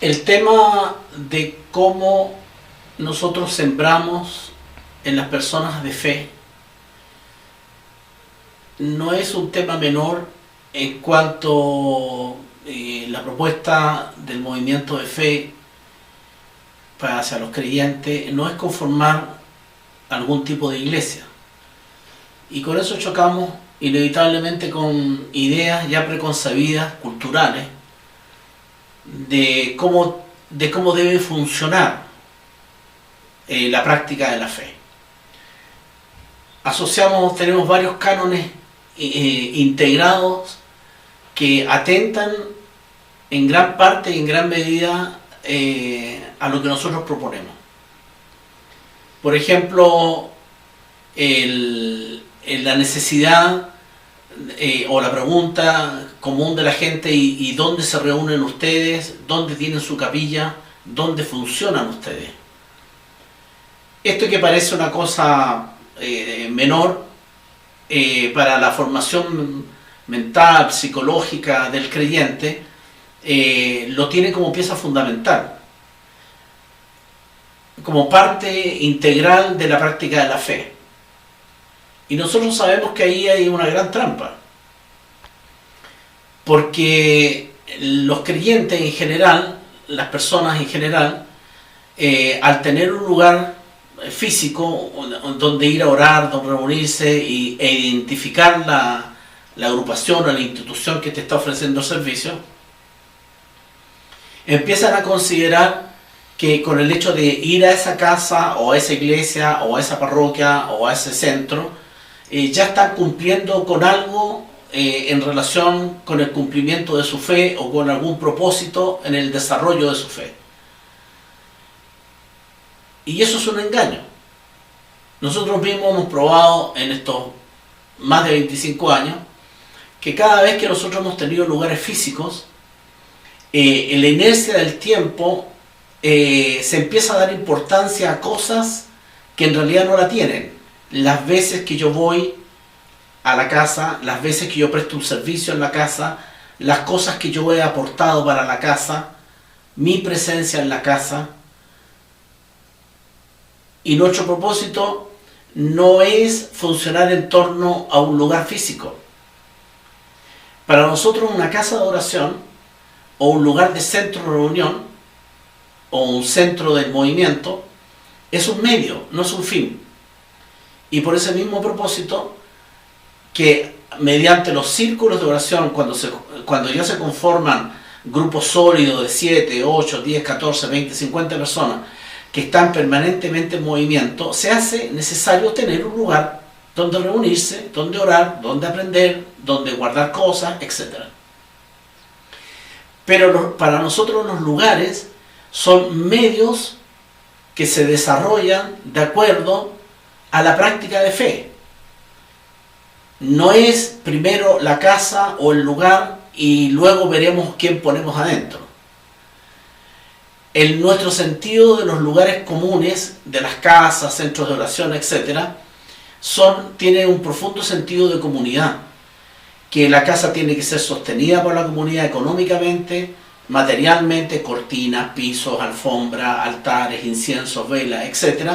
El tema de cómo nosotros sembramos en las personas de fe no es un tema menor en cuanto la propuesta del movimiento de fe hacia los creyentes no es conformar algún tipo de iglesia. Y con eso chocamos inevitablemente con ideas ya preconcebidas, culturales, de cómo debe funcionar la práctica de la fe. Tenemos varios cánones integrados que atentan en gran parte y en gran medida a lo que nosotros proponemos. Por ejemplo, la necesidad o la pregunta común de la gente y dónde se reúnen ustedes, dónde tienen su capilla, dónde funcionan ustedes. Esto que parece una cosa menor para la formación mental, psicológica del creyente, lo tiene como pieza fundamental, como parte integral de la práctica de la fe. Y nosotros sabemos que ahí hay una gran trampa, porque los creyentes en general, las personas en general, al tener un lugar físico donde ir a orar, donde reunirse e identificar la agrupación o la institución que te está ofreciendo el servicio, empiezan a considerar que con el hecho de ir a esa casa o a esa iglesia o a esa parroquia o a ese centro, ya están cumpliendo con algo en relación con el cumplimiento de su fe o con algún propósito en el desarrollo de su fe. Y eso es un engaño. Nosotros mismos hemos probado en estos más de 25 años que cada vez que nosotros hemos tenido lugares físicos, en la inercia del tiempo se empieza a dar importancia a cosas que en realidad no la tienen. Las veces que yo voy a la casa, las veces que yo presto un servicio en la casa, las cosas que yo he aportado para la casa, mi presencia en la casa. Y nuestro propósito no es funcionar en torno a un lugar físico. Para nosotros una casa de oración o un lugar de centro de reunión o un centro del movimiento es un medio, no es un fin. Y por ese mismo propósito, que mediante los círculos de oración, cuando ya se conforman grupos sólidos de 7, 8, 10, 14, 20, 50 personas que están permanentemente en movimiento, se hace necesario tener un lugar donde reunirse, donde orar, donde aprender, donde guardar cosas, etc. Pero para nosotros los lugares son medios que se desarrollan de acuerdo a la práctica de fe. No es primero la casa o el lugar y luego veremos quién ponemos adentro. En nuestro sentido de los lugares comunes, de las casas, centros de oración, etc., tienen un profundo sentido de comunidad, que la casa tiene que ser sostenida por la comunidad económicamente, materialmente, cortinas, pisos, alfombra, altares, inciensos, velas, etc.,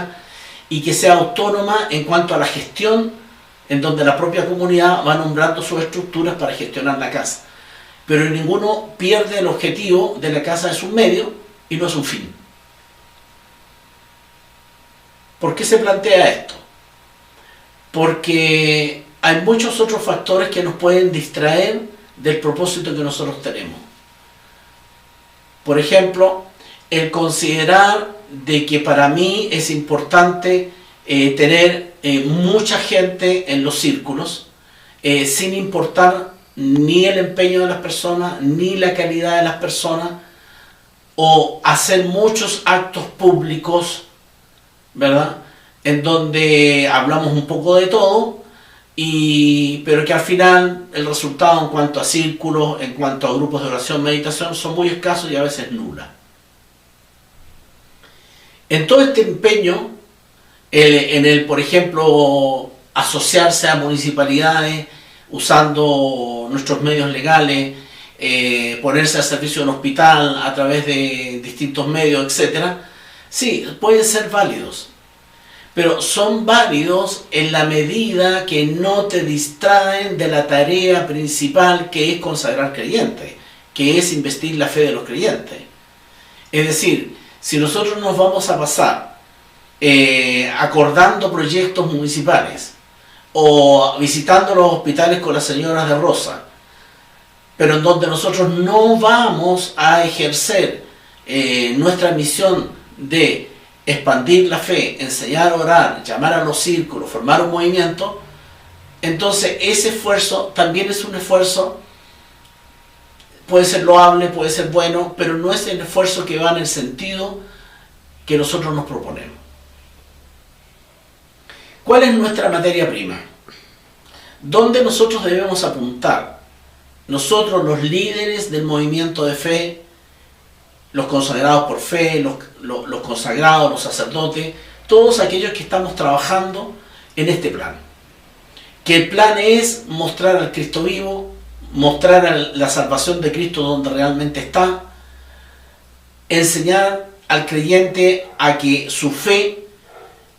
y que sea autónoma en cuanto a la gestión, en donde la propia comunidad va nombrando sus estructuras para gestionar la casa. Pero ninguno pierde el objetivo de la casa, es un medio y no es un fin. ¿Por qué se plantea esto? Porque hay muchos otros factores que nos pueden distraer del propósito que nosotros tenemos. Por ejemplo, el considerar de que para mí es importante tener mucha gente en los círculos, sin importar ni el empeño de las personas, ni la calidad de las personas, o hacer muchos actos públicos, ¿verdad?, en donde hablamos un poco de todo, pero que al final el resultado en cuanto a círculos, en cuanto a grupos de oración, meditación, son muy escasos y a veces nulas. En todo este empeño, por ejemplo, asociarse a municipalidades usando nuestros medios legales, ponerse al servicio de un hospital a través de distintos medios, etcétera, sí, pueden ser válidos. Pero son válidos en la medida que no te distraen de la tarea principal, que es consagrar creyentes, que es investir la fe de los creyentes. Es decir, si nosotros nos vamos a pasar acordando proyectos municipales o visitando los hospitales con las señoras de rosa, pero en donde nosotros no vamos a ejercer nuestra misión de expandir la fe, enseñar a orar, llamar a los círculos, formar un movimiento, entonces ese esfuerzo también es un esfuerzo, puede ser loable, puede ser bueno, pero no es el esfuerzo que va en el sentido que nosotros nos proponemos. ¿Cuál es nuestra materia prima? ¿Dónde nosotros debemos apuntar? Nosotros, los líderes del movimiento de fe, los consagrados por fe, los consagrados, los sacerdotes, todos aquellos que estamos trabajando en este plan. Que el plan es mostrar al Cristo vivo, mostrar la salvación de Cristo donde realmente está, enseñar al creyente a que su fe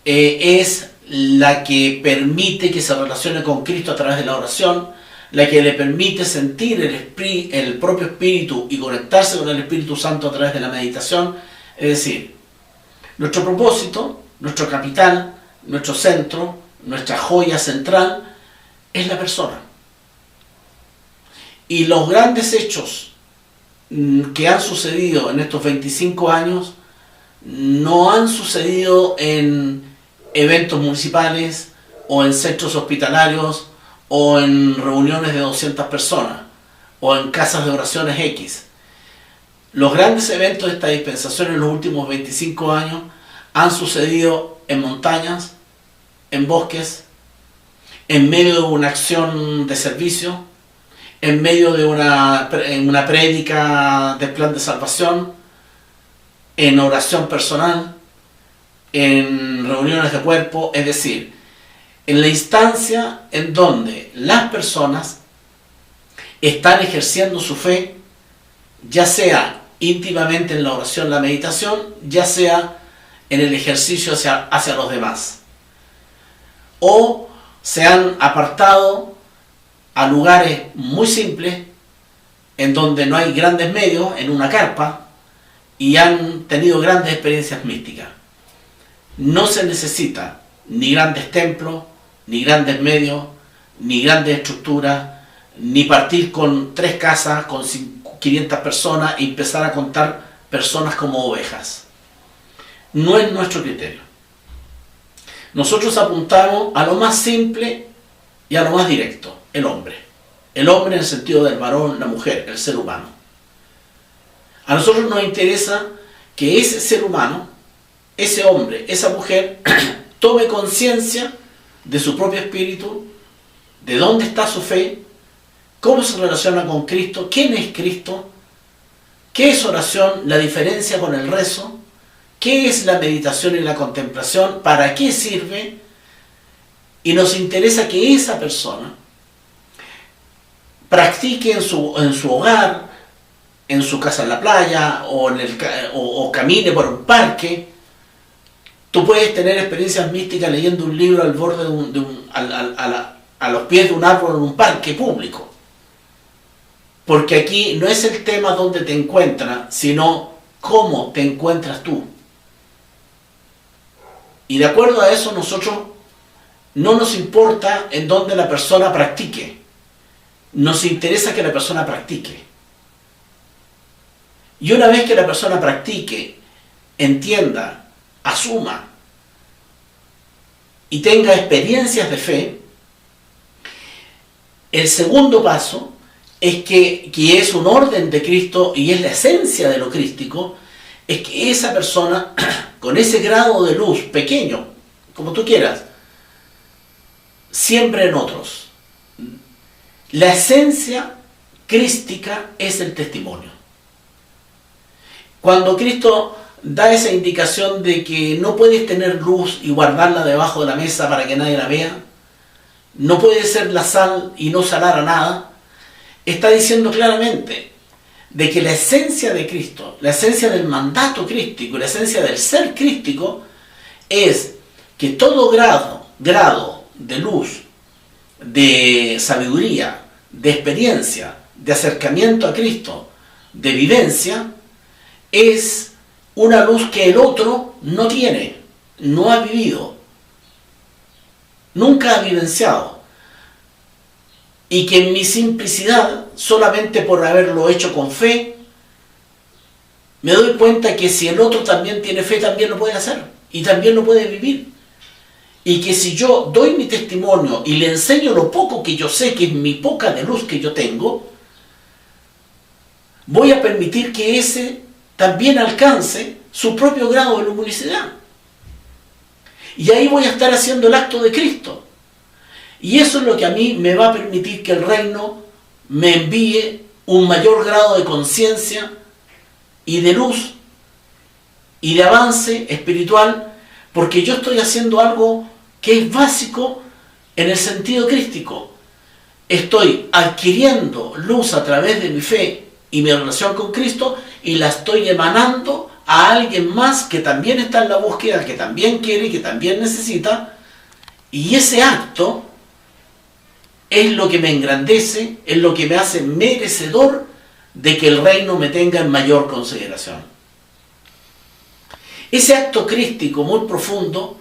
es la que permite que se relacione con Cristo a través de la oración, la que le permite sentir el propio Espíritu y conectarse con el Espíritu Santo a través de la meditación. Es decir, nuestro propósito, nuestro capital, nuestro centro, nuestra joya central es la persona. Y los grandes hechos que han sucedido en estos 25 años no han sucedido en eventos municipales o en centros hospitalarios o en reuniones de 200 personas o en casas de oraciones X. Los grandes eventos de esta dispensación en los últimos 25 años han sucedido en montañas, en bosques, en medio de una acción de servicio, en medio de una prédica del plan de salvación, en oración personal, en reuniones de cuerpo, es decir, en la instancia en donde las personas están ejerciendo su fe, ya sea íntimamente en la oración, la meditación, ya sea en el ejercicio hacia los demás. O se han apartado a lugares muy simples, en donde no hay grandes medios, en una carpa, y han tenido grandes experiencias místicas. No se necesita ni grandes templos, ni grandes medios, ni grandes estructuras, ni partir con 3 casas, con 500 personas y empezar a contar personas como ovejas. No es nuestro criterio. Nosotros apuntamos a lo más simple y a lo más directo, el hombre. El hombre en el sentido del varón, la mujer, el ser humano. A nosotros nos interesa que ese ser humano, ese hombre, esa mujer, tome conciencia de su propio espíritu, de dónde está su fe, cómo se relaciona con Cristo, quién es Cristo, qué es oración, la diferencia con el rezo, qué es la meditación y la contemplación, para qué sirve, y nos interesa que esa persona practique en su hogar, en su casa en la playa, o camine por un parque. Tú puedes tener experiencias místicas leyendo un libro al borde a los pies de un árbol en un parque público. Porque aquí no es el tema donde te encuentras, sino cómo te encuentras tú. Y de acuerdo a eso, nosotros no nos importa en dónde la persona practique. Nos interesa que la persona practique. Y una vez que la persona practique, entienda, asuma y tenga experiencias de fe, el segundo paso es que es un orden de Cristo y es la esencia de lo crístico, es que esa persona, con ese grado de luz pequeño, como tú quieras, siembre en otros. La esencia crística es el testimonio. Cuando Cristo da esa indicación de que no puedes tener luz y guardarla debajo de la mesa para que nadie la vea, no puedes ser la sal y no salar a nada, está diciendo claramente, de que la esencia de Cristo, la esencia del mandato crístico y la esencia del ser crístico es que todo grado de luz, de sabiduría, de experiencia, de acercamiento a Cristo, de vivencia, es una luz que el otro no tiene, no ha vivido, nunca ha vivenciado. Y que en mi simplicidad, solamente por haberlo hecho con fe, me doy cuenta que si el otro también tiene fe, también lo puede hacer y también lo puede vivir. Y que si yo doy mi testimonio y le enseño lo poco que yo sé, que es mi poca de luz que yo tengo, voy a permitir que ese también alcance su propio grado de luminosidad. Y ahí voy a estar haciendo el acto de Cristo. Y eso es lo que a mí me va a permitir que el reino me envíe un mayor grado de conciencia y de luz y de avance espiritual, porque yo estoy haciendo algo que es básico en el sentido crístico. Estoy adquiriendo luz a través de mi fe y mi relación con Cristo y la estoy emanando a alguien más que también está en la búsqueda, que también quiere y que también necesita. Y ese acto es lo que me engrandece, es lo que me hace merecedor de que el reino me tenga en mayor consideración. Ese acto crístico muy profundo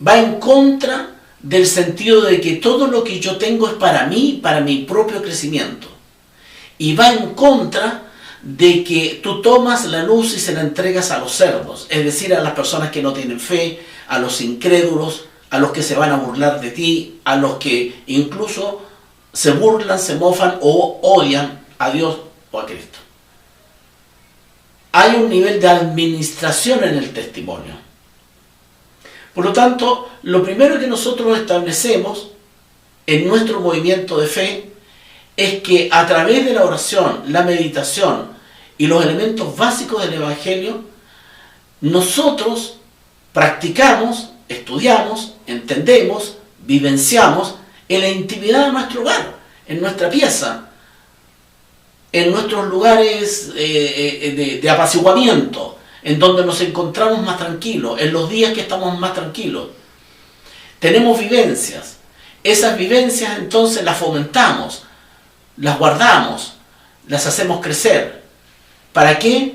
va en contra del sentido de que todo lo que yo tengo es para mí, para mi propio crecimiento. Y va en contra de que tú tomas la luz y se la entregas a los cerdos, es decir, a las personas que no tienen fe, a los incrédulos, a los que se van a burlar de ti, a los que incluso se burlan, se mofan o odian a Dios o a Cristo. Hay un nivel de administración en el testimonio. Por lo tanto, lo primero que nosotros establecemos en nuestro movimiento de fe es que a través de la oración, la meditación y los elementos básicos del Evangelio, nosotros practicamos, estudiamos, entendemos, vivenciamos en la intimidad de nuestro hogar, en nuestra pieza, en nuestros lugares de apaciguamiento, en donde nos encontramos más tranquilos, en los días que estamos más tranquilos. Tenemos vivencias. Esas vivencias entonces las fomentamos, las guardamos, las hacemos crecer. ¿Para qué?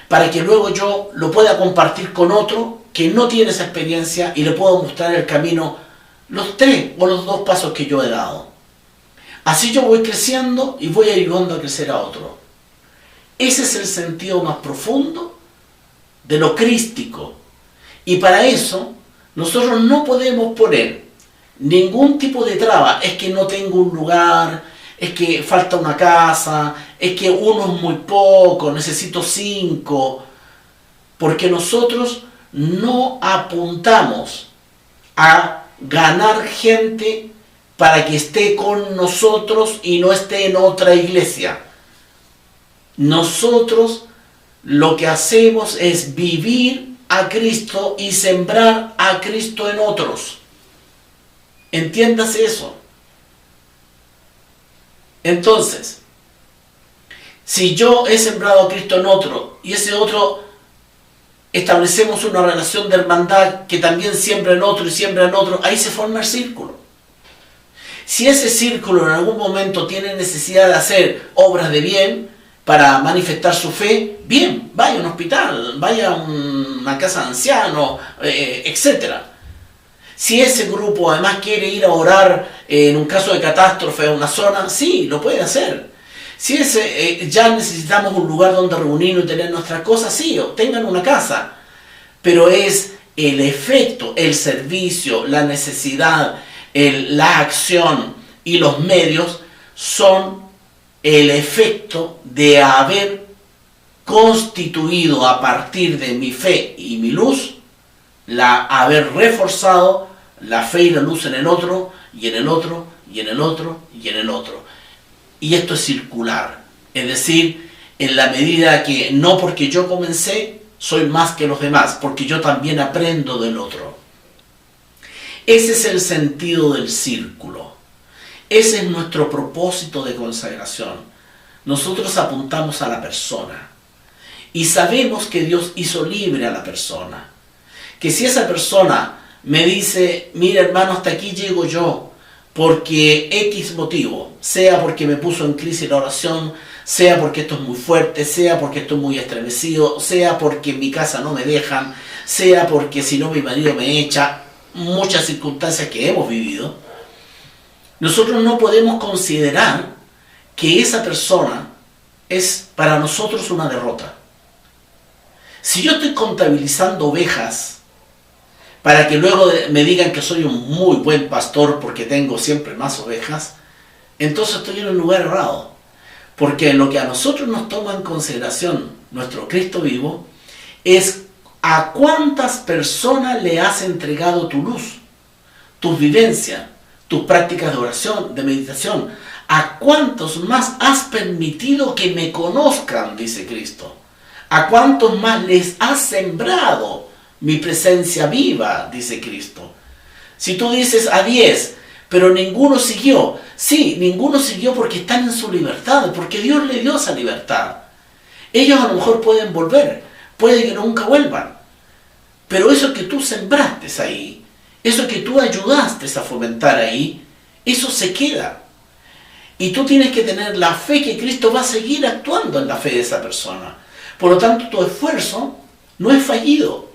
Para que luego yo lo pueda compartir con otro que no tiene esa experiencia y le puedo mostrar el camino, los 3 o los 2 pasos que yo he dado. Así yo voy creciendo y voy ayudando a crecer a otro. Ese es el sentido más profundo de lo crístico. Y para eso nosotros no podemos poner ningún tipo de traba. Es que no tengo un lugar, es que falta una casa, es que uno es muy poco, necesito 5. Porque nosotros no apuntamos a ganar gente para que esté con nosotros y no esté en otra iglesia. Nosotros lo que hacemos es vivir a Cristo y sembrar a Cristo en otros. Entiéndase eso. Entonces, si yo he sembrado a Cristo en otro y ese otro establecemos una relación de hermandad que también siembra en otro y siembra en otro, ahí se forma el círculo. Si ese círculo en algún momento tiene necesidad de hacer obras de bien para manifestar su fe, bien, vaya a un hospital, vaya a una casa de ancianos, etc. Si ese grupo además quiere ir a orar en un caso de catástrofe a una zona, sí, lo puede hacer. Si ya necesitamos un lugar donde reunirnos y tener nuestras cosas, sí, tengan una casa. Pero es el efecto, el servicio, la necesidad, la acción y los medios son el efecto de haber constituido a partir de mi fe y mi luz, haber reforzado la fe y la luz en el otro, y en el otro, y en el otro, y en el otro. Y esto es circular, es decir, en la medida que no porque yo comencé soy más que los demás, porque yo también aprendo del otro. Ese es el sentido del círculo. Ese es nuestro propósito de consagración. nosotros apuntamos a la persona. Y sabemos que Dios hizo libre a la persona. Que si esa persona me dice, mira hermano, hasta aquí llego yo, porque X motivo, sea porque me puso en crisis la oración, sea porque esto es muy fuerte, sea porque estoy muy estremecido, sea porque en mi casa no me dejan, sea porque si no mi marido me echa, muchas circunstancias que hemos vivido, nosotros no podemos considerar que esa persona es para nosotros una derrota. Si yo estoy contabilizando ovejas para que luego me digan que soy un muy buen pastor porque tengo siempre más ovejas, entonces estoy en un lugar errado. Porque lo que a nosotros nos toma en consideración nuestro Cristo vivo es a cuántas personas le has entregado tu luz, tus vivencias, tus prácticas de oración, de meditación. ¿A cuántos más has permitido que me conozcan? Dice Cristo. ¿A cuántos más les has sembrado mi presencia viva? Dice Cristo. Si tú dices a 10, pero ninguno siguió. Sí, ninguno siguió porque están en su libertad, porque Dios le dio esa libertad. Ellos a lo mejor pueden volver, puede que nunca vuelvan. Pero eso que tú sembraste ahí, eso que tú ayudaste a fomentar ahí, eso se queda. Y tú tienes que tener la fe que Cristo va a seguir actuando en la fe de esa persona. Por lo tanto, tu esfuerzo no es fallido,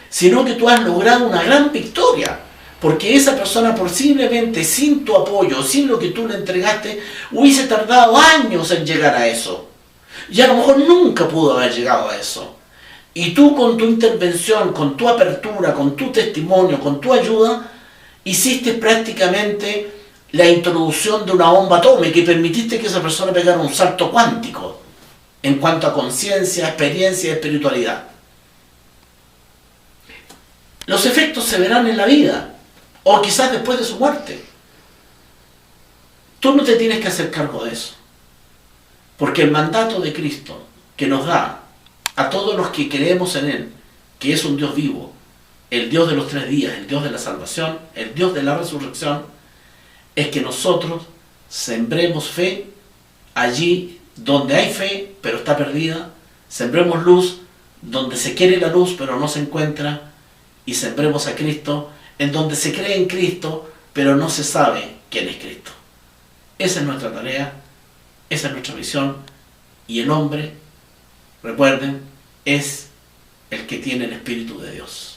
sino que tú has logrado una gran victoria. Porque esa persona posiblemente sin tu apoyo, sin lo que tú le entregaste, hubiese tardado años en llegar a eso. Y a lo mejor nunca pudo haber llegado a eso. Y tú con tu intervención, con tu apertura, con tu testimonio, con tu ayuda, hiciste prácticamente la introducción de una bomba atómica y permitiste que esa persona pegara un salto cuántico en cuanto a conciencia, experiencia y espiritualidad. Los efectos se verán en la vida, o quizás después de su muerte. Tú no te tienes que hacer cargo de eso, porque el mandato de Cristo que nos da a todos los que creemos en Él, que es un Dios vivo, el Dios de los 3 días, el Dios de la salvación, el Dios de la resurrección, es que nosotros sembremos fe allí donde hay fe, pero está perdida, sembremos luz donde se quiere la luz, pero no se encuentra, y sembremos a Cristo en donde se cree en Cristo, pero no se sabe quién es Cristo. Esa es nuestra tarea, esa es nuestra misión, y el hombre, recuerden, es el que tiene el Espíritu de Dios.